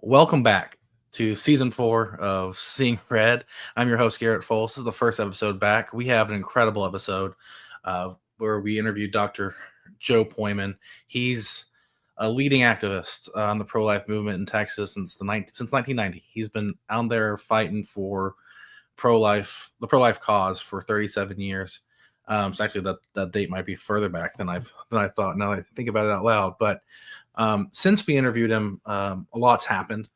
Welcome back to season 4 of Seeing Red. I'm your host, Garrett Fulce. This is the first episode back. We have an incredible episode where we interviewed Dr. Joe Pojman. He's a leading activist on the pro-life movement in Texas since 1990. He's been out there fighting for the pro-life cause for 37 years. So actually, that date might be further back than I thought. Now that I think about it out loud, but since we interviewed him, a lot's happened.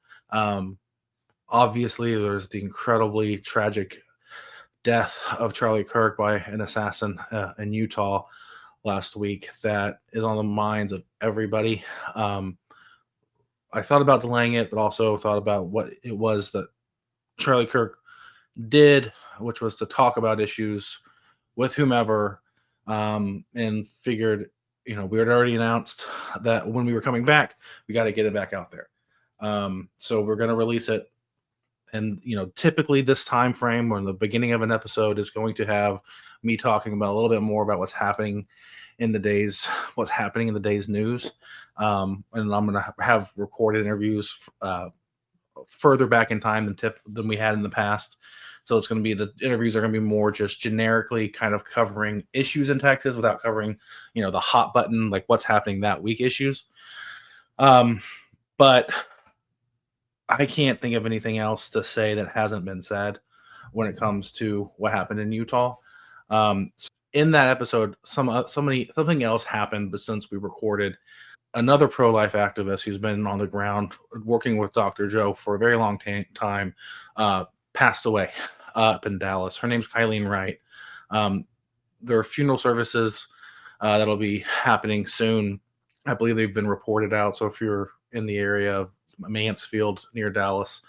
Obviously, there's the incredibly tragic death of Charlie Kirk by an assassin in Utah last week that is on the minds of everybody. I thought about delaying it, but also thought about what it was that Charlie Kirk did, which was to talk about issues with whomever, and figured, we had already announced that when we were coming back, we got to get it back out there. So we're going to release it. And, typically this time frame or in the beginning of an episode is going to have me talking about a little bit more about what's happening in the day's news. And I'm going to have recorded interviews further back in time than we had in the past. So it's going to be, the interviews are going to be more just generically kind of covering issues in Texas without covering, the hot button, like what's happening that week issues. But I can't think of anything else to say that hasn't been said when it comes to what happened in Utah. So in that episode, something else happened, but since we recorded, another pro-life activist who's been on the ground working with Dr. Joe for a very long time passed away up in Dallas. Her name's Kylene Wright. There are funeral services that'll be happening soon. I believe they've been reported out. So if you're in the area of Mansfield near Dallas,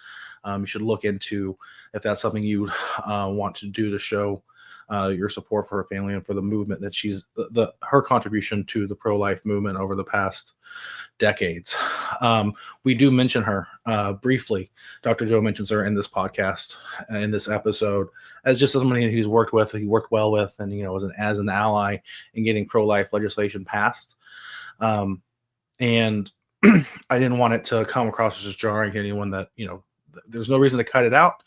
you should look into if that's something you want to do to show your support for her family and for the movement that her contribution to the pro-life movement over the past decades. We do mention her briefly. Dr. Joe mentions her in this podcast, in this episode, as just somebody he worked well with, and as an ally in getting pro-life legislation passed. And I didn't want it to come across as just jarring to anyone that there's no reason to cut it out.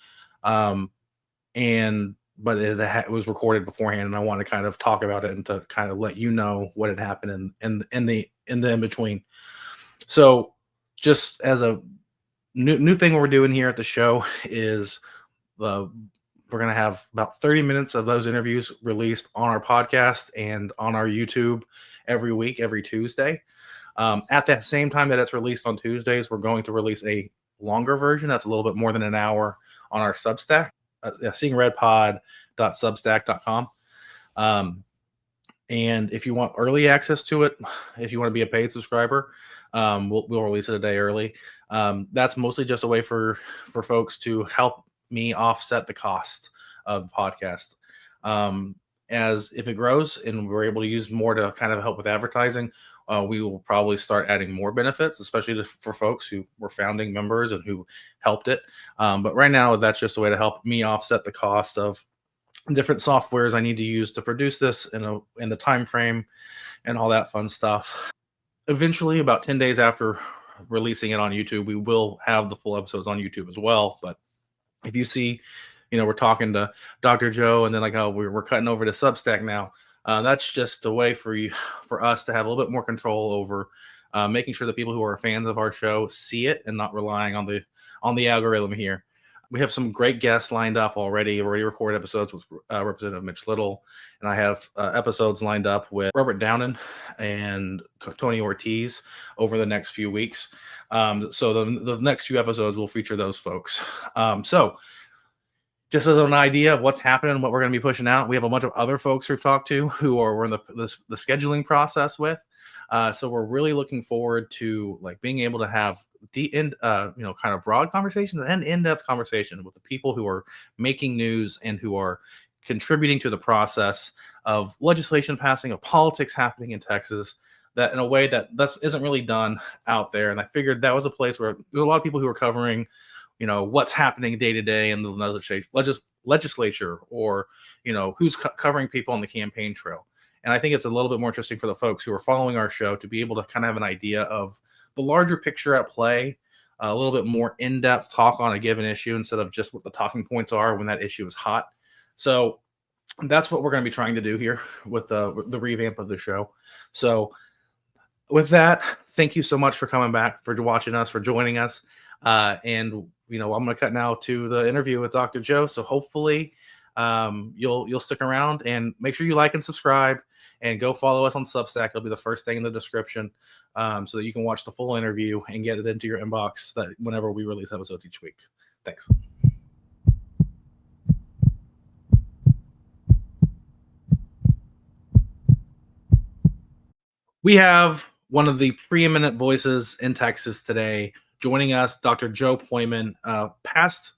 But it was recorded beforehand, and I want to kind of talk about it and to kind of let you know what had happened in the in between. So, just as a new thing we're doing here at the show is we're going to have about 30 minutes of those interviews released on our podcast and on our YouTube every week, every Tuesday. At that same time that it's released on Tuesdays, we're going to release a longer version that's a little bit more than an hour on our Substack. seeingredpod.substack.com. And if you want early access to it, if you want to be a paid subscriber, we'll release it a day early. That's mostly just a way for folks to help me offset the cost of the podcast. As if it grows and we're able to use more to kind of help with advertising, we will probably start adding more benefits, especially for folks who were founding members and who helped it. But right now, that's just a way to help me offset the cost of different softwares I need to use to produce this in the time frame and all that fun stuff. Eventually, about 10 days after releasing it on YouTube, we will have the full episodes on YouTube as well. But if you see, we're talking to Dr. Joe and then we're cutting over to Substack now, that's just a way for us to have a little bit more control over making sure that people who are fans of our show see it and not relying on the algorithm here. We have some great guests lined up already. Already recorded episodes with Representative Mitch Little, and I have episodes lined up with Robert Downen and Tony Ortiz over the next few weeks. So the next few episodes will feature those folks. So just as an idea of what's happening and what we're going to be pushing out, we have a bunch of other folks we've talked to who we're in the scheduling process with. So we're really looking forward to being able to have kind of broad conversations and in-depth conversation with the people who are making news and who are contributing to the process of legislation passing, of politics happening in Texas, that in a way that isn't really done out there. And I figured that was a place where there's a lot of people who are covering what's happening day to day in the legislature, or who's covering people on the campaign trail. And I think it's a little bit more interesting for the folks who are following our show to be able to kind of have an idea of the larger picture at play a little bit more in-depth talk on a given issue instead of just what the talking points are when that issue is hot. So that's what we're going to be trying to do here with the revamp of the show. So with that, thank you so much for coming back, for watching us, for joining us. And I'm going to cut now to the interview with Dr. Joe. So hopefully you'll stick around, and make sure you like and subscribe, and go follow us on Substack. It'll be the first thing in the description, so that you can watch the full interview and get it into your inbox that whenever we release episodes each week. Thanks. We have one of the preeminent voices in Texas today joining us, Dr. Joe Pojman, past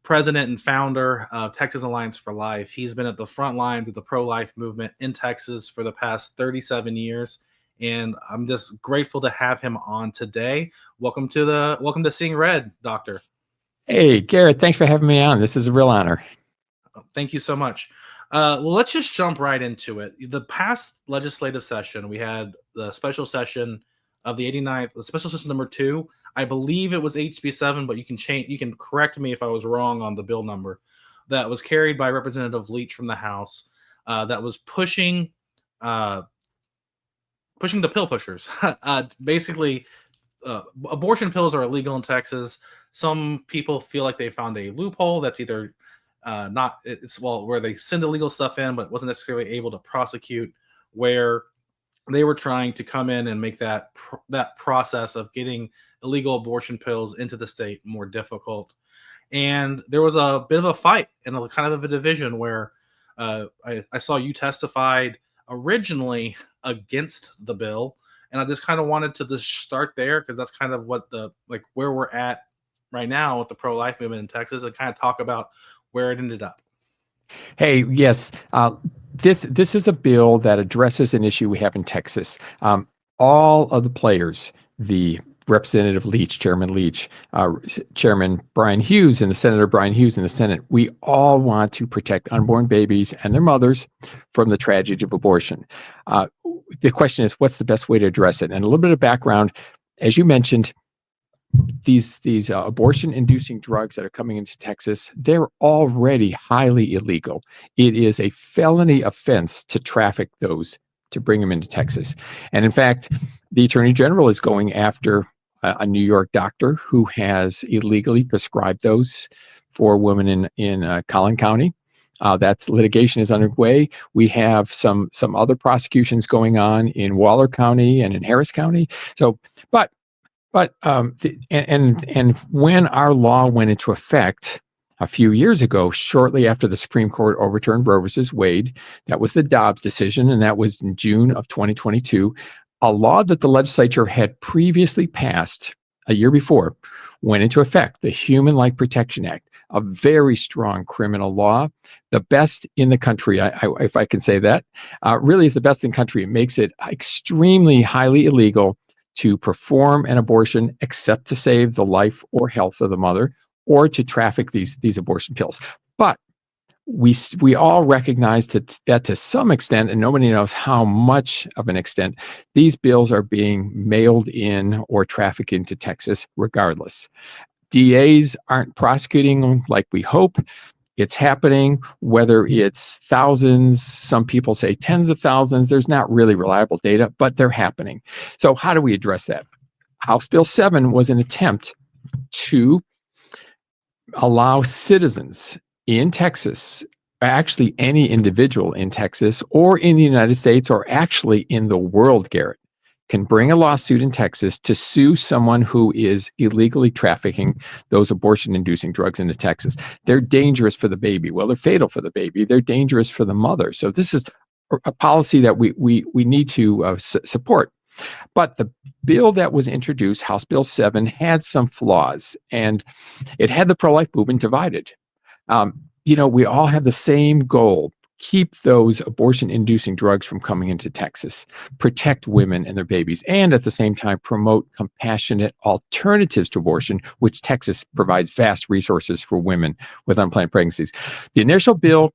president and founder of Texas Alliance for Life. He's been at the front lines of the pro-life movement in Texas for the past 37 years, and I'm just grateful to have him on today. Welcome to Seeing Red, Doctor. Hey, Garrett, thanks for having me on. This is a real honor. Thank you so much. Well, let's just jump right into it. The past legislative session, we had the special session of the 89th, the special session number 2. I believe it was HB 7, but you can correct me if I was wrong on the bill number. That was carried by Representative Leach from the House. That was pushing the pill pushers. Basically, abortion pills are illegal in Texas. Some people feel like they found a loophole that's either where they send illegal stuff in, but wasn't necessarily able to prosecute, where they were trying to come in and make that process of getting illegal abortion pills into the state more difficult. And there was a bit of a fight and a kind of a division where I saw you testified originally against the bill, and I just kind of wanted to just start there, because that's kind of what where we're at right now with the pro-life movement in Texas, and kind of talk about where it ended up. Hey, yes, this is a bill that addresses an issue we have in Texas. All of the players, the Representative Leach, Chairman Leach, Chairman Brian Hughes, and the Senator Brian Hughes in the Senate, we all want to protect unborn babies and their mothers from the tragedy of abortion. The question is, what's the best way to address it? And a little bit of background, as you mentioned, these abortion-inducing drugs that are coming into Texas, they're already highly illegal. It is a felony offense to traffic those, to bring them into Texas. And in fact, the Attorney General is going after a New York doctor who has illegally prescribed those for women in Collin County. That litigation is underway. We have some other prosecutions going on in Waller County and in Harris County. So, But when our law went into effect a few years ago, shortly after the Supreme Court overturned Roe versus Wade, that was the Dobbs decision, and that was in June of 2022, a law that the legislature had previously passed a year before went into effect, the Human Life Protection Act, a very strong criminal law, the best in the country, if I can say that, really is the best in the country. It makes it extremely highly illegal to perform an abortion except to save the life or health of the mother, or to traffic these abortion pills. But we all recognize that to some extent, and nobody knows how much of an extent, these bills are being mailed in or trafficked into Texas regardless. DAs aren't prosecuting them like we hope. It's happening, whether it's thousands, some people say tens of thousands. There's not really reliable data, but they're happening. So how do we address that? House Bill 7 was an attempt to allow citizens in Texas, actually any individual in Texas or in the United States or actually in the world, Garrett, can bring a lawsuit in Texas to sue someone who is illegally trafficking those abortion-inducing drugs into Texas. They're dangerous for the baby. Well, they're fatal for the baby. They're dangerous for the mother. So this is a policy that we need to support. But the bill that was introduced, House Bill 7, had some flaws, and it had the pro-life movement divided. We all have the same goal: keep those abortion-inducing drugs from coming into Texas, protect women and their babies, and at the same time promote compassionate alternatives to abortion, which Texas provides vast resources for women with unplanned pregnancies. The initial bill,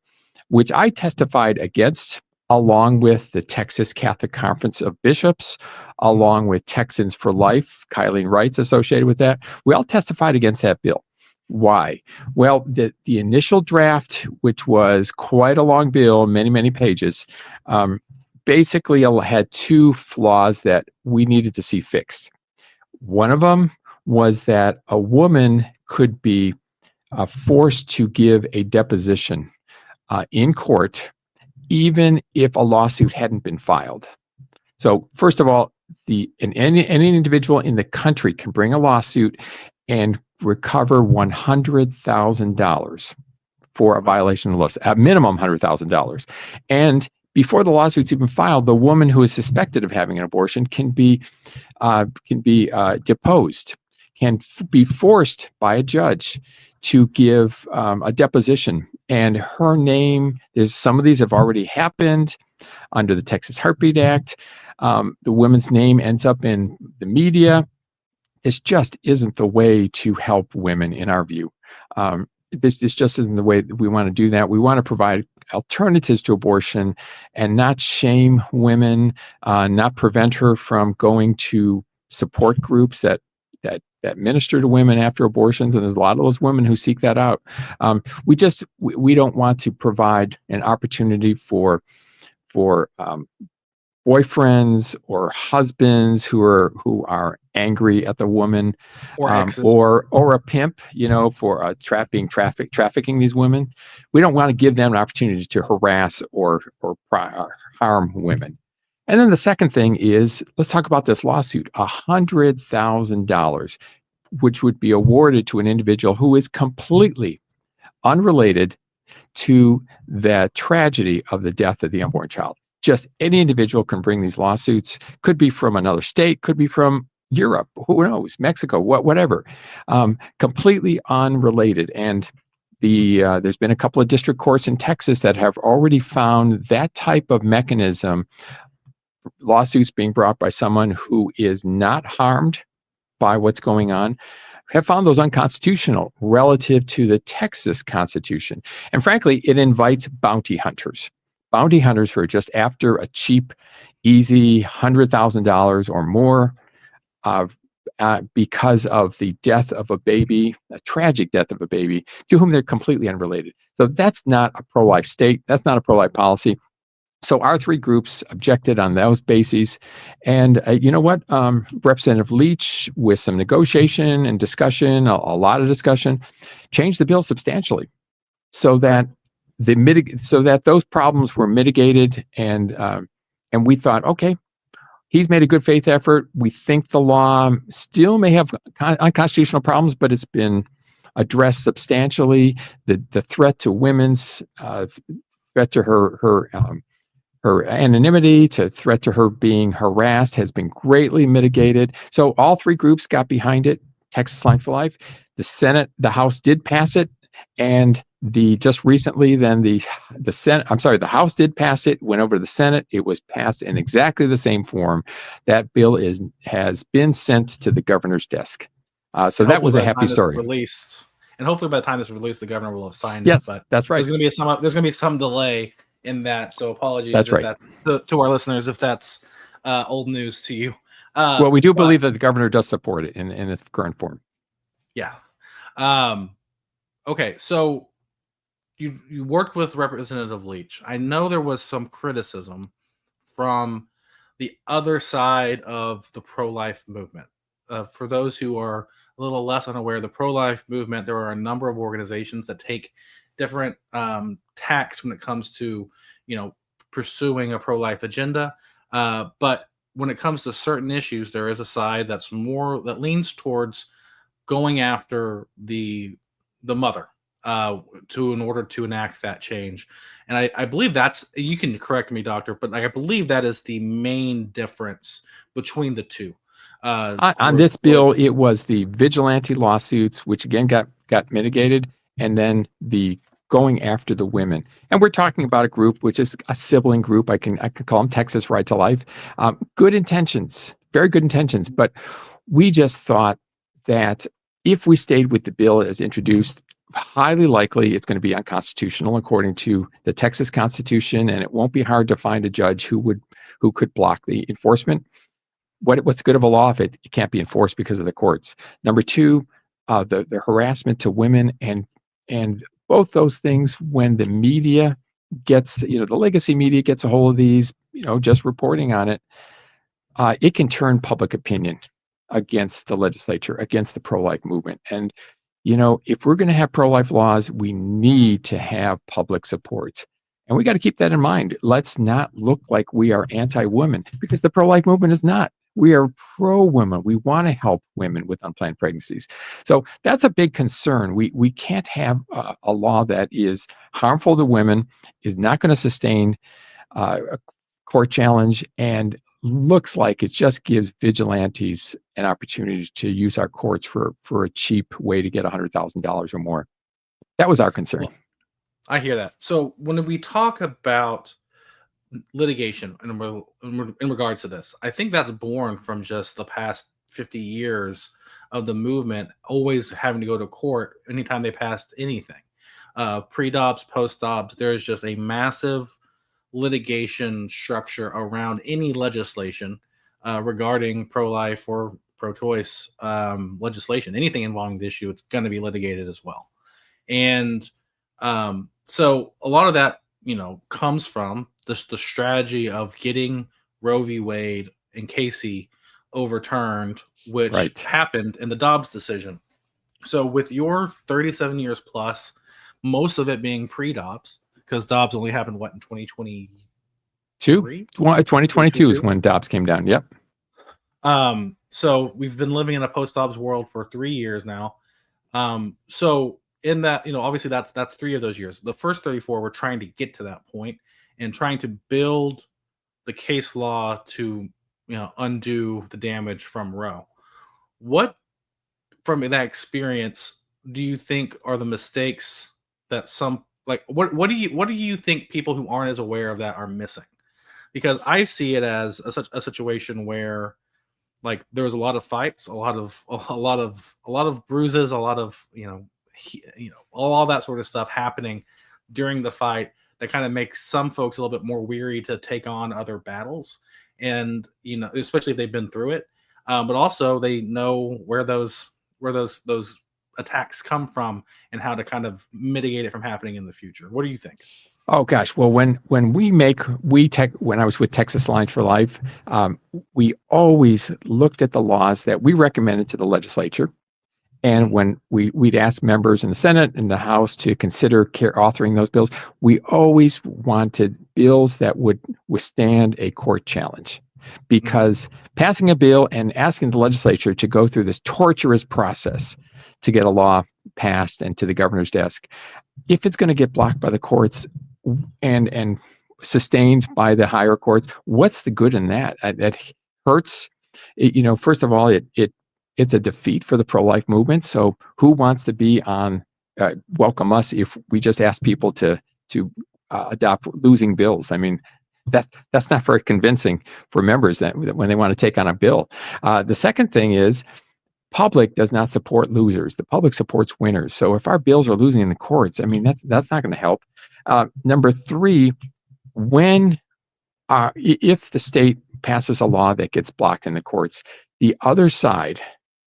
which I testified against, along with the Texas Catholic Conference of Bishops, along with Texans for Life, Kylene Wright's associated with that. We all testified against that bill. Why? Well, the initial draft, which was quite a long bill, many, many pages, basically had two flaws that we needed to see fixed. One of them was that a woman could be forced to give a deposition in court, even if a lawsuit hadn't been filed. So, first of all, any individual in the country can bring a lawsuit and recover $100,000 for a violation of the law, at minimum $100,000. And before the lawsuit's even filed, the woman who is suspected of having an abortion can be deposed, can be forced by a judge to give a deposition. And her name, some of these have already happened under the Texas Heartbeat Act. The woman's name ends up in the media. This just isn't the way to help women, in our view. This just isn't the way that we want to do that. We want to provide alternatives to abortion and not shame women, not prevent her from going to support groups that minister to women after abortions, and there's a lot of those women who seek that out. We don't want to provide an opportunity for boyfriends or husbands who are angry at the woman, or exes, or a pimp, for trafficking these women. We don't want to give them an opportunity to harass or harm women. And then the second thing is, let's talk about this lawsuit, $100,000, which would be awarded to an individual who is completely unrelated to the tragedy of the death of the unborn child. Just any individual can bring these lawsuits. Could be from another state, could be from Europe, who knows, Mexico, whatever. Completely unrelated. And there's been a couple of district courts in Texas that have already found that type of mechanism, lawsuits being brought by someone who is not harmed by what's going on, have found those unconstitutional relative to the Texas Constitution. And frankly, it invites bounty hunters who are just after a cheap, easy $100,000 or more because of the death of a baby, a tragic death of a baby, to whom they're completely unrelated. So that's not a pro-life state. That's not a pro-life policy. So our three groups objected on those bases. And you know what? Representative Leach, with some negotiation and discussion, a lot of discussion, changed the bill substantially so that those problems were mitigated. And we thought, okay, he's made a good faith effort. We think the law still may have unconstitutional problems, but it's been addressed substantially. The threat to women's threat to her anonymity, to threat to her being harassed, has been greatly mitigated. So all three groups got behind it. Texas Line for Life. The House did pass it, and just recently, then the House did pass it. Went over to the Senate. It was passed in exactly the same form. That bill has been sent to the governor's desk. So that was a happy story. Released, and hopefully by the time this is released, the governor will have signed it. Yes, but that's right. There's going to be some delay in that. So apologies. That's right. To our listeners if that's old news to you. Well, we do believe that the governor does support it in its current form. Yeah. Okay. So you worked with Representative Leach. I know there was some criticism from the other side of the pro-life movement. For those who are a little less unaware, the pro-life movement, there are a number of organizations that take different tacks when it comes to, pursuing a pro-life agenda. But when it comes to certain issues, there is a side that leans towards going after the mother in order to enact that change. And I believe you can correct me, doctor, but I believe that is the main difference between the two. On this bill, it was the vigilante lawsuits, which again got mitigated, and then the going after the women. And we're talking about a group which is a sibling group. I can call them Texas Right to Life. Good intentions, very good intentions, but we just thought that if we stayed with the bill as introduced, highly likely it's going to be unconstitutional according to the Texas Constitution, and it won't be hard to find a judge who could block the enforcement. What's good of a law if it can't be enforced because of the courts? Number two, the harassment to women, and both those things, when the media gets, the legacy media gets a hold of these, just reporting on it, it can turn public opinion against the legislature, against the pro-life movement. And if we're going to have pro-life laws, we need to have public support. And we got to keep that in mind. Let's not look like we are anti-women, because the pro-life movement is not. We are pro-women. We want to help women with unplanned pregnancies. So that's a big concern. We can't have a law that is harmful to women, is not going to sustain a court challenge, and looks like it just gives vigilantes an opportunity to use our courts for a cheap way to get $100,000 or more. That was our concern. Well, I hear that. So when we talk about litigation in regards to this, I think that's born from just the past 50 years of the movement always having to go to court anytime they passed anything. Pre-Dobbs, post-Dobbs, there's just a massive litigation structure around any legislation regarding pro-life or pro-choice legislation. Anything involving the issue, it's going to be litigated as well. And so a lot of that, comes from the strategy of getting Roe v. Wade and Casey overturned, which happened in the Dobbs decision. So with your 37 years plus, most of it being pre-Dobbs, because Dobbs only happened, in 2022? 2022 is when Dobbs came down. Yep. So we've been living in a post-Dobbs world for 3 years now. So in that, obviously that's 3 of those years. The first 34, we're trying to get to that point and trying to build the case law to, undo the damage from Roe. What, from that experience, do you think are the mistakes that what do you think people who aren't as aware of that are missing? Because I see it as a situation where, there was a lot of fights, a lot of bruises, a lot of all that sort of stuff happening during the fight that kind of makes some folks a little bit more weary to take on other battles, and especially if they've been through it, but also they know where those attacks come from and how to kind of mitigate it from happening in the future. What do you think? Oh gosh, well, when I was with Texas Alliance for Life, we always looked at the laws that we recommended to the legislature, and when we'd ask members in the Senate and the House to consider authoring those bills, we always wanted bills that would withstand a court challenge, because passing a bill and asking the legislature to go through this torturous process to get a law passed and to the governor's desk, if it's going to get blocked by the courts and sustained by the higher courts, what's the good in that? That hurts. First of all, it's a defeat for the pro-life movement. So who wants to be on welcome us if we just ask people to adopt losing bills? I mean, that's not very convincing for members that when they want to take on a bill. The second thing is, public does not support losers. The public supports winners. So if our bills are losing in the courts, I mean, that's not going to help. Number three, if the state passes a law that gets blocked in the courts, the other side,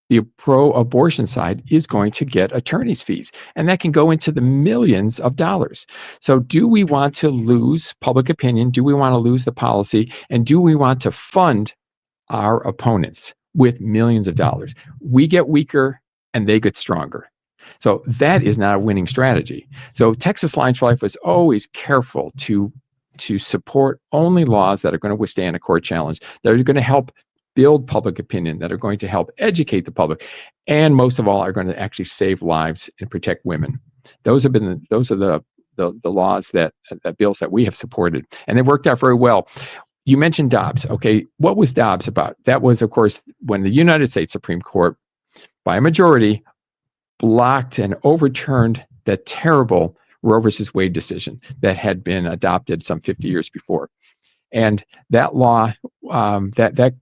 the pro-abortion side, is going to get attorney's fees, and that can go into the millions of dollars. So do we want to lose public opinion? Do we want to lose the policy? And do we want to fund our opponents with millions of dollars? We get weaker and they get stronger. So that is not a winning strategy. So Texas Alliance for Life was always careful to support only laws that are going to withstand a court challenge, that are going to help build public opinion, that are going to help educate the public, and most of all are going to actually save lives and protect women. Those are the laws that bills that we have supported, and they worked out very well. You mentioned Dobbs. Okay, what was Dobbs about? That was, of course, when the United States Supreme Court, by a majority, blocked and overturned the terrible Roe versus Wade decision that had been adopted some 50 years before. And that law, that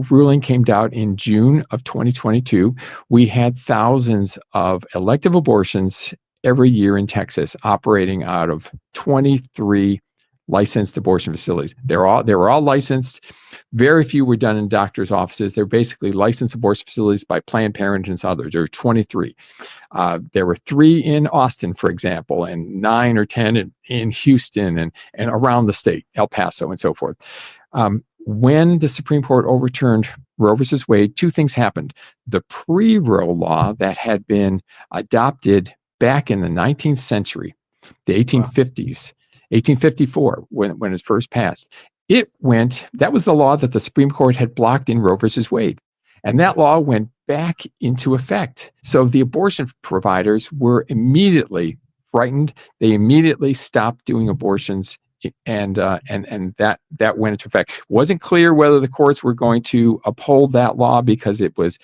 ruling came out in June of 2022. We had thousands of elective abortions every year in Texas, operating out of 23 licensed abortion facilities. They were all licensed. Very few were done in doctors' offices. They're basically licensed abortion facilities by Planned Parenthood and others. There were 23. There were 3 in Austin, for example, and 9 or 10 in Houston and around the state, El Paso and so forth. When the Supreme Court overturned Roe versus Wade, 2 things happened. The pre-Roe law that had been adopted back in the 19th century, the 1850s, 1854, when it was first passed, that was the law that the Supreme Court had blocked in Roe versus Wade. And that law went back into effect. So the abortion providers were immediately frightened. They immediately stopped doing abortions, and that went into effect. It wasn't clear whether the courts were going to uphold that law because it was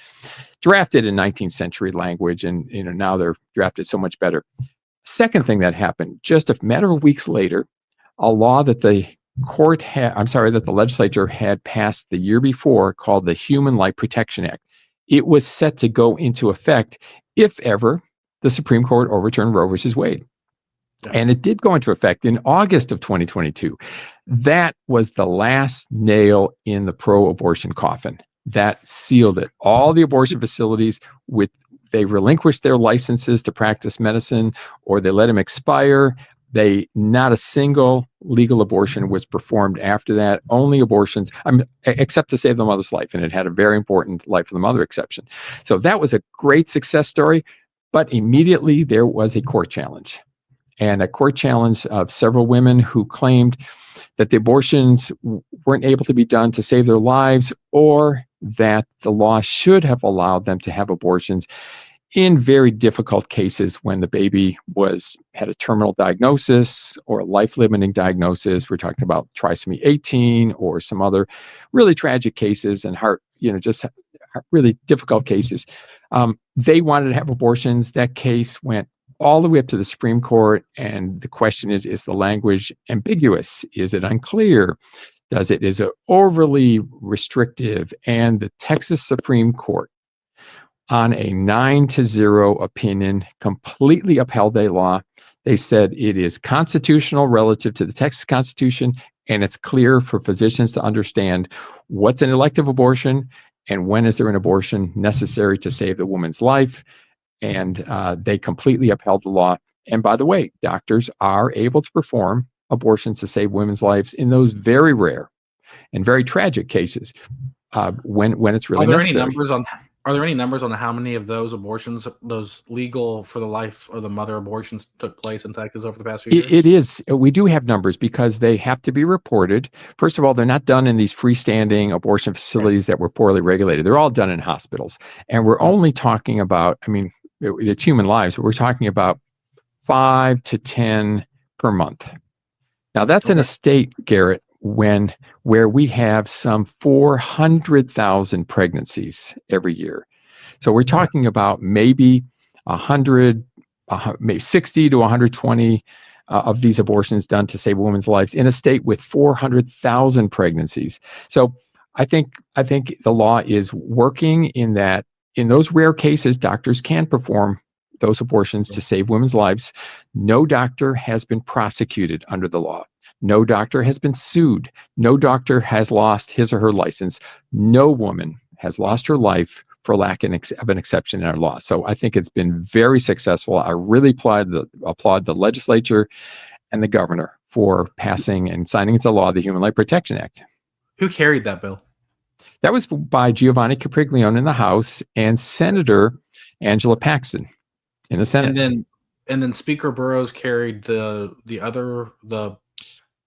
drafted in 19th century language, and now they're drafted so much better. Second thing that happened, just a matter of weeks later, a law that the legislature had passed the year before, called the Human Life Protection Act. It was set to go into effect if ever the Supreme Court overturned Roe versus Wade. Yeah. And it did go into effect in August of 2022. That was the last nail in the pro-abortion coffin. That sealed it. All the abortion facilities, they relinquished their licenses to practice medicine, or they let them expire. Not a single legal abortion was performed after that. Only abortions, except to save the mother's life, and it had a very important life of the mother exception. So that was a great success story, but immediately there was a court challenge. And a court challenge of several women who claimed that the abortions weren't able to be done to save their lives, or that the law should have allowed them to have abortions in very difficult cases when the baby had a terminal diagnosis or a life-limiting diagnosis. We're talking about trisomy 18 or some other really tragic cases, and just really difficult cases. They wanted to have abortions. That case went all the way up to the Supreme Court, and the question is the language ambiguous? Is it unclear? Is it overly restrictive? And the Texas Supreme Court, on a 9-0 opinion, completely upheld a law. They said it is constitutional relative to the Texas Constitution, and it's clear for physicians to understand what's an elective abortion and when is there an abortion necessary to save the woman's life. And they completely upheld the law. And by the way, doctors are able to perform abortions to save women's lives in those very rare and very tragic cases when it's really necessary. Are there any numbers on how many of those abortions, those legal for the life of the mother abortions, took place in Texas over the past few years? It is. We do have numbers because they have to be reported. First of all, they're not done in these freestanding abortion facilities that were poorly regulated. They're all done in hospitals. And we're only talking about, it's human lives, but we're talking about 5 to 10 per month. Now, that's in a state, Garrett, where we have some 400,000 pregnancies every year. So we're talking about maybe 100, maybe 60 to 120 of these abortions done to save women's lives in a state with 400,000 pregnancies. So I think the law is working in that. In those rare cases, doctors can perform those abortions to save women's lives. No doctor has been prosecuted under the law. No doctor has been sued. No doctor has lost his or her license. No woman has lost her life for lack of an exception in our law. So I think it's been very successful. I really applaud the legislature and the governor for passing and signing into law the Human Life Protection Act. Who carried that bill? That was by Giovanni Capriglione in the House and Senator Angela Paxton in the Senate. And then Speaker Burrows carried the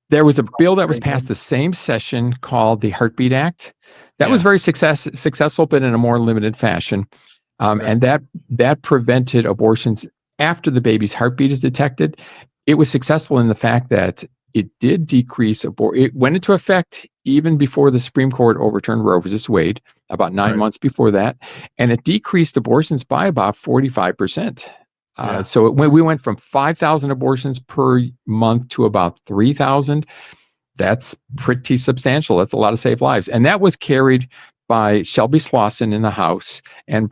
There was a bill that was passed the same session called the Heartbeat Act. That was very successful, but in a more limited fashion. And that prevented abortions after the baby's heartbeat is detected. It was successful in the fact that it did decrease it went into effect even before the Supreme Court overturned Roe versus Wade, about 9 months before that, and it decreased abortions by about 45%. So we went from 5,000 abortions per month to about 3,000. That's pretty substantial. That's a lot of saved lives, and that was carried by Shelby Slauson in the House and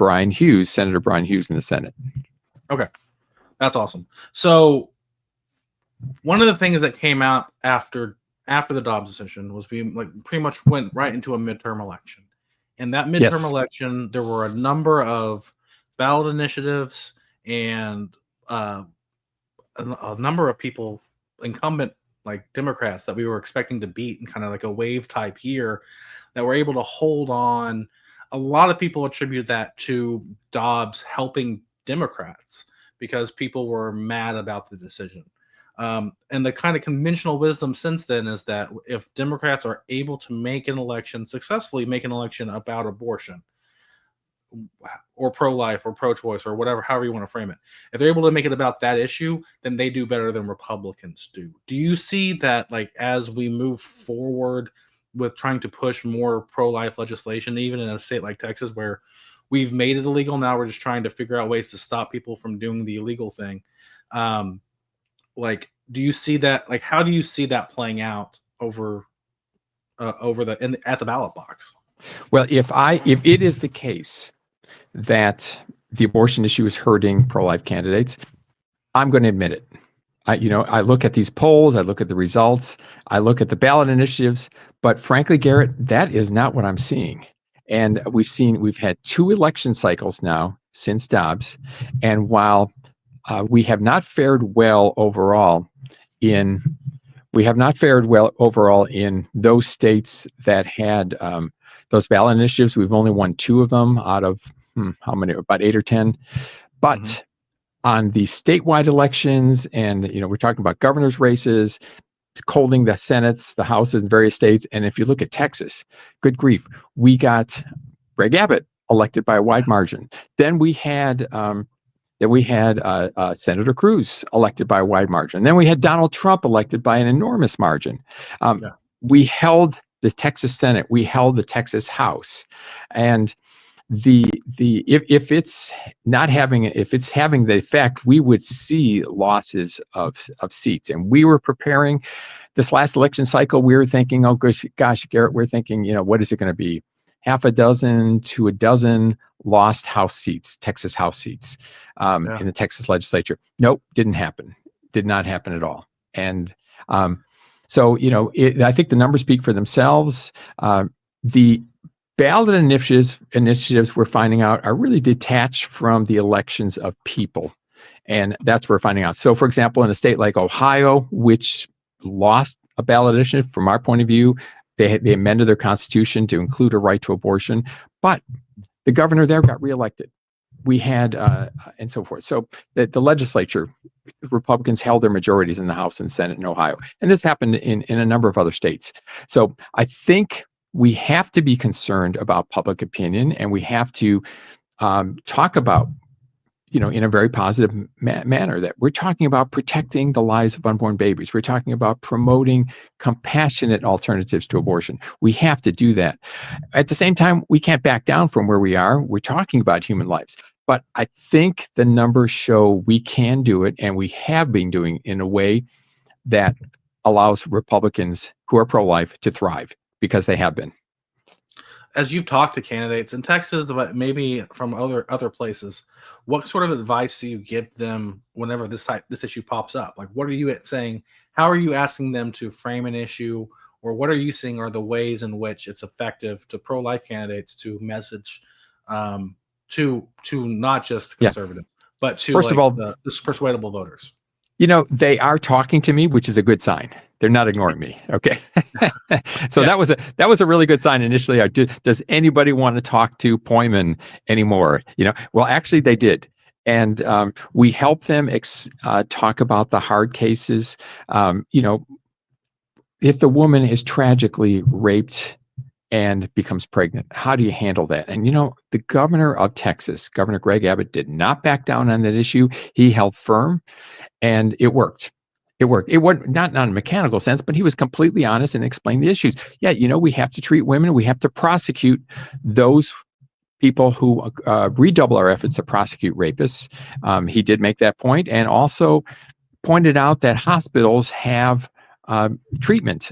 Senator Brian Hughes in the Senate. Okay. That's awesome. So one of the things that came out after the Dobbs decision was we like pretty much went right into a midterm election. In that midterm Yes. election, there were a number of ballot initiatives and a number of people, incumbent like Democrats that we were expecting to beat in kind of like a wave type year, that were able to hold on. A lot of people attribute that to Dobbs helping Democrats because people were mad about the decision. And the kind of conventional wisdom since then is that if Democrats are able to make an election, successfully make an election about abortion, or pro-life or pro-choice or whatever, however you want to frame it, if they're able to make it about that issue, then they do better than Republicans do. Do you see that, like, as we move forward with trying to push more pro-life legislation, even in a state like Texas where we've made it illegal, now we're just trying to figure out ways to stop people from doing the illegal thing? Like, do you see that? Like, how do you see that playing out over at the ballot box? Well, if it is the case that the abortion issue is hurting pro-life candidates, I'm going to admit it. I look at these polls, I look at the results, I look at the ballot initiatives, but frankly, Garrett, that is not what I'm seeing. And we've had 2 election cycles now since Dobbs, and while we have not fared well overall in those states that had those ballot initiatives. We've only won 2 of them out of how many? About 8 or 10. But on the statewide elections, and we're talking about governor's races, holding the Senates, the Houses in various states. And if you look at Texas, good grief, we got Greg Abbott elected by a wide margin. Then we had Senator Cruz elected by a wide margin. Then we had Donald Trump elected by an enormous margin. We held the Texas Senate, we held the Texas House, and if it's having the effect, we would see losses of seats. And we were preparing this last election cycle. We were thinking, oh gosh, Garrett, we're thinking, what is it going to be? Half a dozen to a dozen lost House seats, Texas House seats, in the Texas legislature. Nope, didn't happen. Did not happen at all. And so, I think the numbers speak for themselves. The ballot initiatives we're finding out are really detached from the elections of people. And that's what we're finding out. So, for example, in a state like Ohio, which lost a ballot initiative, from our point of view, they amended their constitution to include a right to abortion, but the governor there got reelected. We had, and so forth. So the legislature, Republicans held their majorities in the House and Senate in Ohio. And this happened in a number of other states. So I think we have to be concerned about public opinion, and we have to talk about, in a very positive manner, that we're talking about protecting the lives of unborn babies. We're talking about promoting compassionate alternatives to abortion. We have to do that. At the same time, we can't back down from where we are. We're talking about human lives. But I think the numbers show we can do it, and we have been doing in a way that allows Republicans who are pro-life to thrive, because they have been. As you've talked to candidates in Texas, but maybe from other places, what sort of advice do you give them whenever this issue pops up? Like, what are you saying? How are you asking them to frame an issue, or what are you seeing are the ways in which it's effective to pro-life candidates to message to not just conservative, but to, first of all, the persuadable voters? They are talking to me, which is a good sign. They're not ignoring me. Okay. So that was a really good sign initially. Does anybody want to talk to Pojman anymore? Well, actually they did. And we help them talk about the hard cases. If the woman is tragically raped and becomes pregnant, how do you handle that? And the governor of Texas, Governor Greg Abbott, did not back down on that issue. He held firm, and it worked. It worked. It wasn't not in a mechanical sense, but he was completely honest and explained the issues. Yeah, we have to treat women. We have to prosecute those people who redouble our efforts to prosecute rapists. He did make that point, and also pointed out that hospitals have treatment,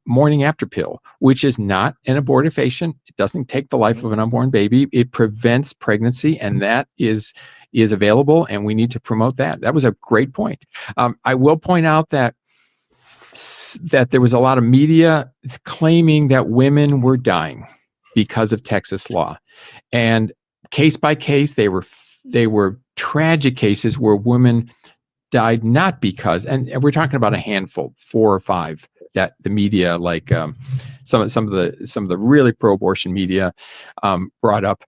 morning after pill, which is not an abortifacient. It doesn't take the life of an unborn baby. It prevents pregnancy, and that is is available, and we need to promote that. That was a great point. I will point out that there was a lot of media claiming that women were dying because of Texas law, and case by case, they were tragic cases where women died not because, and we're talking about a handful, 4 or 5 that the media, like some of the really pro-abortion media, brought up.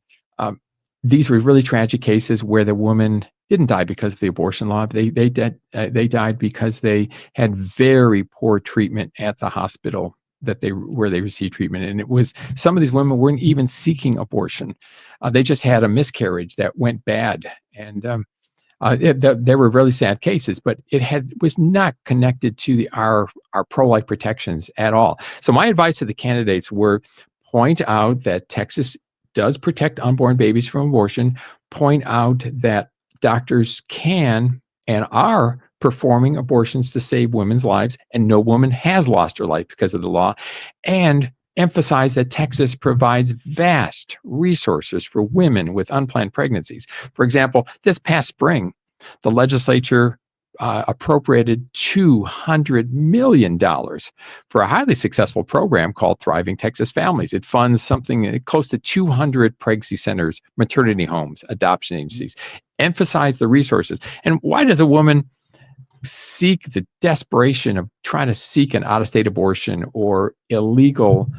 These were really tragic cases where the woman didn't die because of the abortion law. They died because they had very poor treatment at the hospital where they received treatment, and it was, some of these women weren't even seeking abortion; they just had a miscarriage that went bad, and there were really sad cases, but was not connected to our pro-life protections at all. So my advice to the candidates were: point out that Texas does protect unborn babies from abortion, point out that doctors can and are performing abortions to save women's lives, and no woman has lost her life because of the law, and emphasize that Texas provides vast resources for women with unplanned pregnancies. For example, this past spring, the legislature appropriated $200 million for a highly successful program called Thriving Texas Families. It funds something close to 200 pregnancy centers, maternity homes, adoption agencies. Emphasize the resources. And why does a woman seek the desperation of trying to seek an out-of-state abortion or illegal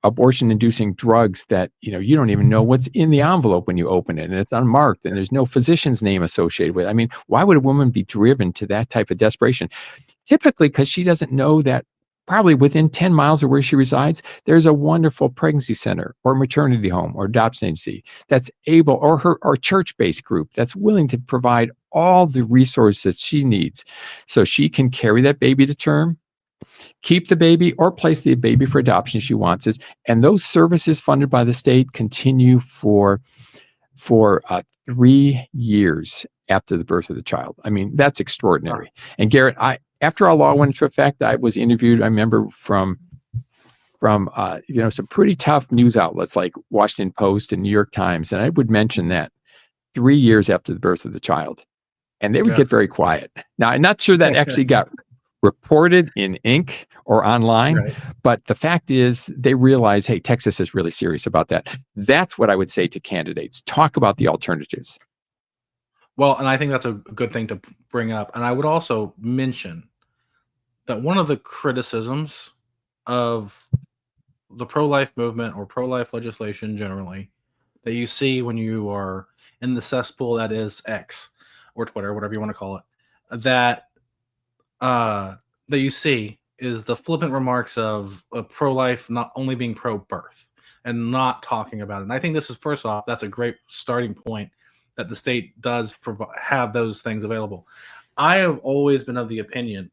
abortion-inducing drugs that you don't even know what's in the envelope when you open it, and it's unmarked, and there's no physician's name associated with it? I mean, why would a woman be driven to that type of desperation? Typically because she doesn't know that probably within 10 miles of where she resides, there's a wonderful pregnancy center or maternity home or adoption agency that's able, or church-based group that's willing to provide all the resources that she needs so she can carry that baby to term, keep the baby, or place the baby for adoption if she wants it. And those services funded by the state continue for 3 years after the birth of the child. I mean, that's extraordinary. And Garrett, after our law went into effect, I was interviewed, I remember, from some pretty tough news outlets like Washington Post and New York Times, and I would mention that 3 years after the birth of the child, and they would get very quiet. Now, I'm not sure that actually got reported in ink or online, right, but the fact is they realize, hey, Texas is really serious about that. That's what I would say to candidates. Talk about the alternatives. Well, and I think that's a good thing to bring up. And I would also mention that one of the criticisms of the pro-life movement or pro-life legislation generally that you see when you are in the cesspool that is X or Twitter, whatever you want to call it, that you see is the flippant remarks of pro-life not only being pro-birth and not talking about it. And I think this is, first off, that's a great starting point that the state does have those things available. I have always been of the opinion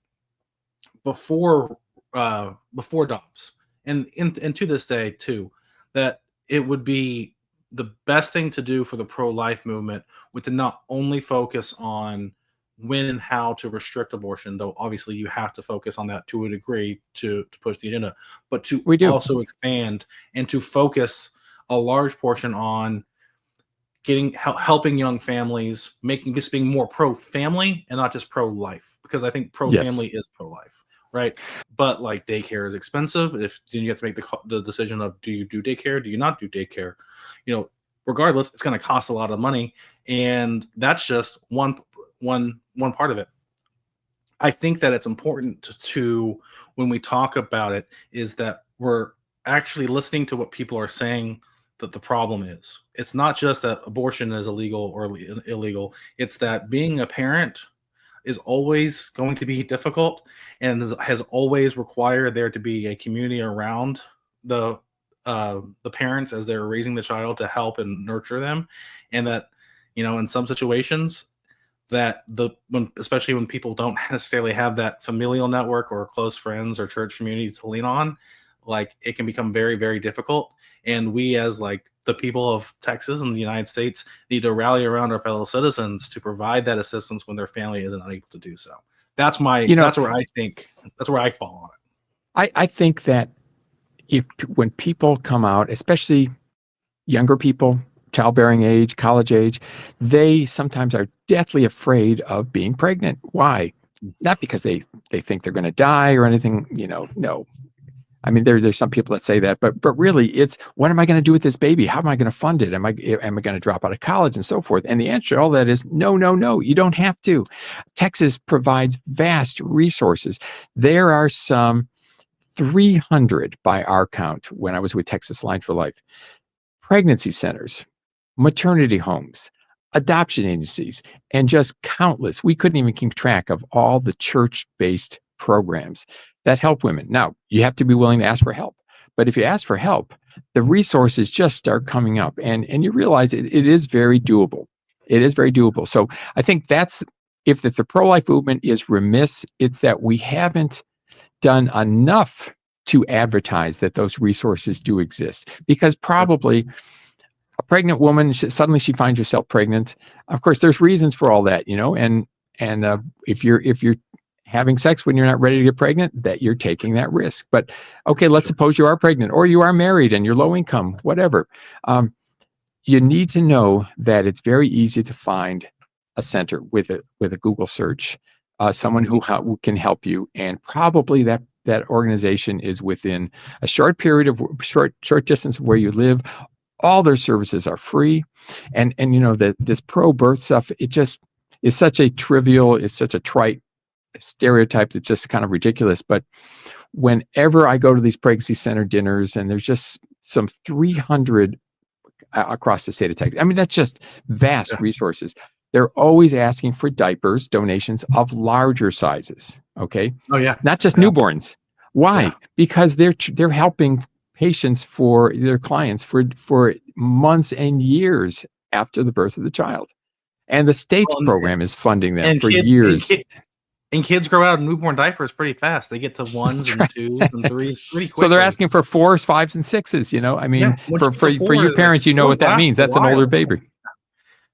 before Dobbs and to this day too, that it would be the best thing to do for the pro-life movement would to not only focus on when and how to restrict abortion, though obviously you have to focus on that to a degree to push the agenda, but to also expand and to focus a large portion on helping young families, being more pro-family and not just pro-life, because I think pro-family is pro-life, right? But like daycare is expensive. Then you have to make the decision of, do you do daycare? Do you not do daycare? Regardless, it's going to cost a lot of money, and that's just one part of it. I think that it's important to when we talk about it is that we're actually listening to what people are saying that the problem is. It's not just that abortion is illegal or illegal. It's that being a parent is always going to be difficult and has always required there to be a community around the parents as they're raising the child to help and nurture them. And that, in some situations that especially when people don't necessarily have that familial network or close friends or church community to lean on, like it can become very, very difficult. And we, as like the people of Texas and the United States, need to rally around our fellow citizens to provide that assistance when their family isn't able to do so. That's that's where I fall on it. I think that when people come out, especially younger people, childbearing age, college age, they sometimes are deathly afraid of being pregnant. Why? Not because they think they're going to die or anything, no. I mean, there's some people that say that, but really it's, what am I going to do with this baby? How am I going to fund it? Am I going to drop out of college and so forth? And the answer to all that is no, you don't have to. Texas provides vast resources. There are some 300 by our count when I was with Texas Line for Life, pregnancy centers, maternity homes, adoption agencies, and just countless. We couldn't even keep track of all the church-based programs that help women. Now, you have to be willing to ask for help. But if you ask for help, the resources just start coming up, and you realize it is very doable. It is very doable. So I think that's, if the pro-life movement is remiss, it's that we haven't done enough to advertise that those resources do exist. Because probably a pregnant woman, suddenly she finds herself pregnant. Of course, there's reasons for all that, and if you're having sex when you're not ready to get pregnant, that you're taking that risk. But okay, let's suppose you are pregnant, or you are married and you're low income, whatever. You need to know that it's very easy to find a center with a Google search, someone who can help you, and probably that organization is within a short period of short distance of where you live. All their services are free, and this pro-birth stuff, it just is such a trivial, it's such a trite stereotype that's just kind of ridiculous. But whenever I go to these pregnancy center dinners, and there's just some 300 across the state of Texas, I mean, that's just vast resources. They're always asking for diapers, donations of larger sizes. Okay. Oh yeah. Not just newborns. Why? Yeah. Because they're helping patients, for their clients for months and years after the birth of the child. And the state's program is funding them for years. And kids grow out of newborn diapers pretty fast. They get to ones and twos and threes pretty quickly. So they're asking for 4s, 5s, and 6s. I mean, for you parents, you know what that means. That's an older baby.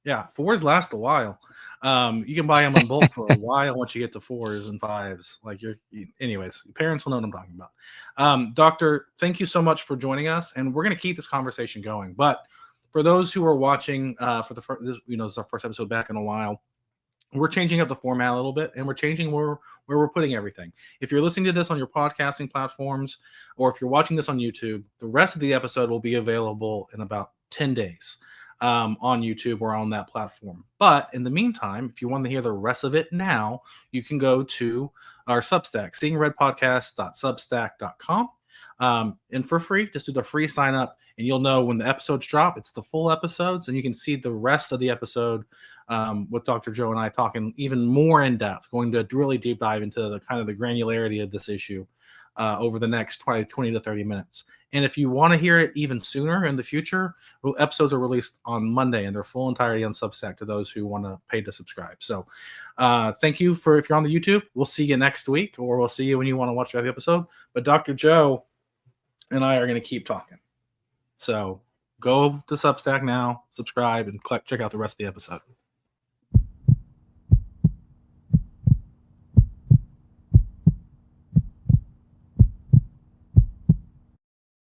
Yeah, 4s last a while. You can buy them in bulk for a while once you get to 4s and 5s. Anyways, parents will know what I'm talking about. Doctor, thank you so much for joining us, and we're going to keep this conversation going. But for those who are watching for the first, this is our first episode back in a while. We're changing up the format a little bit, and we're changing where we're putting everything. If you're listening to this on your podcasting platforms, or if you're watching this on YouTube, the rest of the episode will be available in about 10 days on YouTube or on that platform. But in the meantime, if you want to hear the rest of it now, you can go to our Substack, seeingredpodcast.substack.com. And for free, just do the free sign up, and you'll know when the episodes drop. It's the full episodes, and you can see the rest of the episode with Dr. Joe and I talking even more in depth, going to really deep dive into the kind of the granularity of this issue over the next 20 to 30 minutes. And if you want to hear it even sooner in the future, episodes are released on Monday, and they're full entirety on Substack to those who want to pay to subscribe. So thank you if you're on the YouTube. We'll see you next week, or we'll see you when you want to watch the episode. But Dr. Joe and I are going to keep talking. So go to Substack now, subscribe, and check out the rest of the episode.